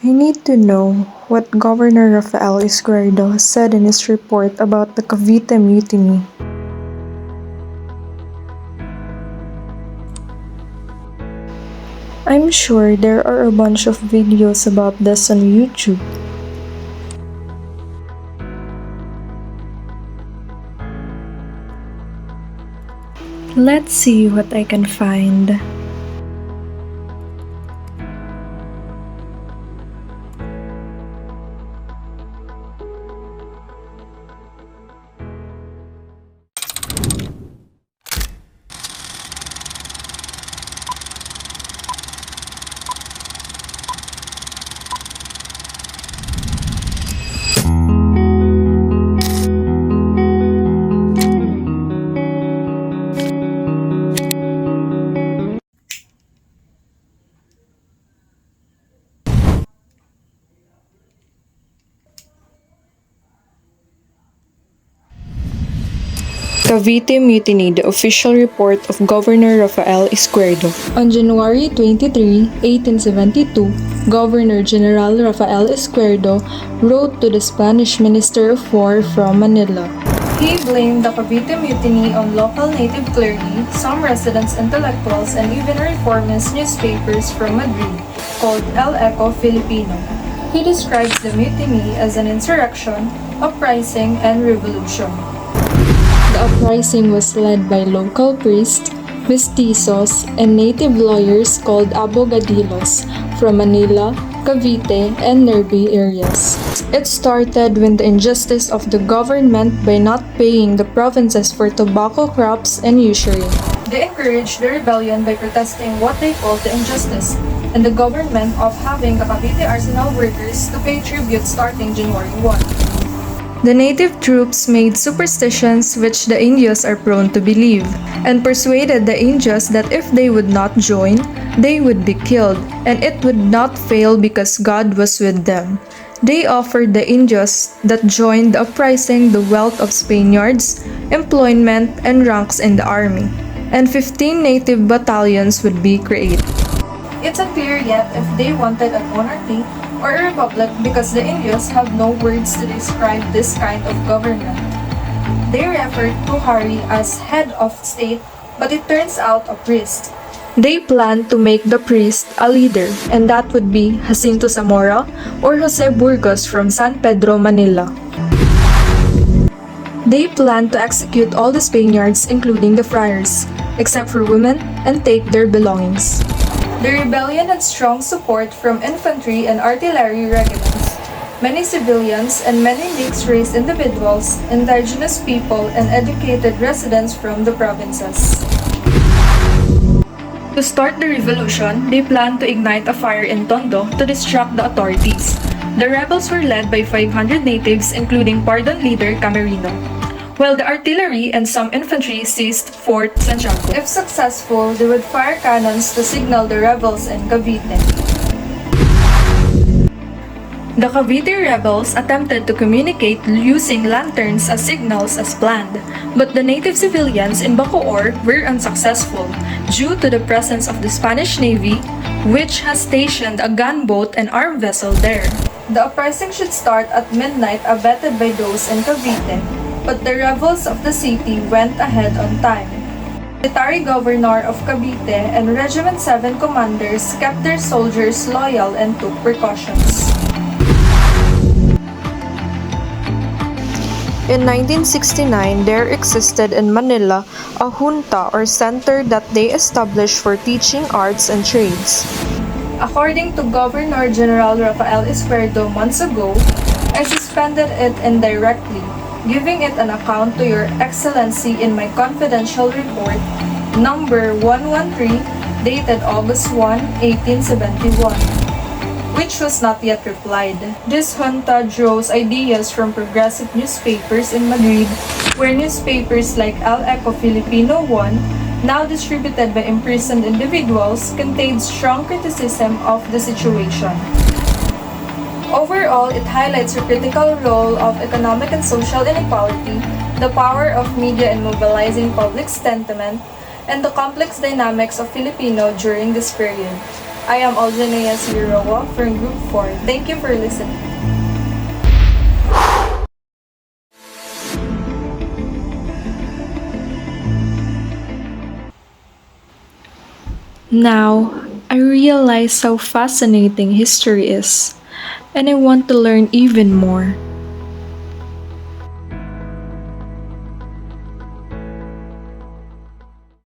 I need to know what Governor Rafael Izquierdo said in his report about the Cavite Mutiny. I'm sure there are a bunch of videos about this on YouTube. Let's see what I can find. Cavite Mutiny, the official report of Governor Rafael Izquierdo. On January 23, 1872, Governor General Rafael Izquierdo wrote to the Spanish Minister of War from Manila. He blamed the Cavite Mutiny on local native clergy, some residents, intellectuals, and even reformist newspapers from Madrid, called El Eco Filipino. He describes the mutiny as an insurrection, uprising, and revolution. The uprising was led by local priests, mestizos, and native lawyers called abogadillos from Manila, Cavite, and nearby areas. It started when the injustice of the government by not paying the provinces for tobacco crops and usury. They encouraged the rebellion by protesting what they called the injustice and the government of having the Cavite arsenal workers to pay tribute starting January 1. The native troops made superstitions which the Indios are prone to believe, and persuaded the Indios that if they would not join, they would be killed, and it would not fail because God was with them. They offered the Indios that joined the uprising the wealth of Spaniards, employment, and ranks in the army, and 15 native battalions would be created. It's unclear yet if they wanted a monarchy or a republic because the Indios have no words to describe this kind of government. They referred to Hari as head of state, but it turns out a priest. They planned to make the priest a leader, and that would be Jacinto Zamora or Jose Burgos from San Pedro, Manila. They planned to execute all the Spaniards, including the friars, except for women, and take their belongings. The rebellion had strong support from infantry and artillery regiments, many civilians, and many mixed-race individuals, indigenous people, and educated residents from the provinces. To start the revolution, they planned to ignite a fire in Tondo to distract the authorities. The rebels were led by 500 natives, including pardon leader Camerino, while the artillery and some infantry seized Fort Santiago. If successful, they would fire cannons to signal the rebels in Cavite. The Cavite rebels attempted to communicate using lanterns as signals as planned, but the native civilians in Bacoor were unsuccessful due to the presence of the Spanish Navy, which has stationed a gunboat and armed vessel there. The uprising should start at midnight abetted by those in Cavite, but the rebels of the city went ahead on time. The military governor of Cavite and Regiment 7 commanders kept their soldiers loyal and took precautions. In 1969, there existed in Manila a junta or center that they established for teaching arts and trades. According to Governor General Rafael Izquierdo months ago, I suspended it indirectly, giving it an account to Your Excellency in my confidential report, number 113, dated August 1, 1871, which was not yet replied. This junta draws ideas from progressive newspapers in Madrid, where newspapers like El Eco Filipino 1, now distributed by imprisoned individuals, contained strong criticism of the situation. Overall, it highlights the critical role of economic and social inequality, the power of media in mobilizing public sentiment, and the complex dynamics of Filipino during this period. I am Aljanea Sirowa from Group 4. Thank you for listening. Now, I realize how fascinating history is, and I want to learn even more.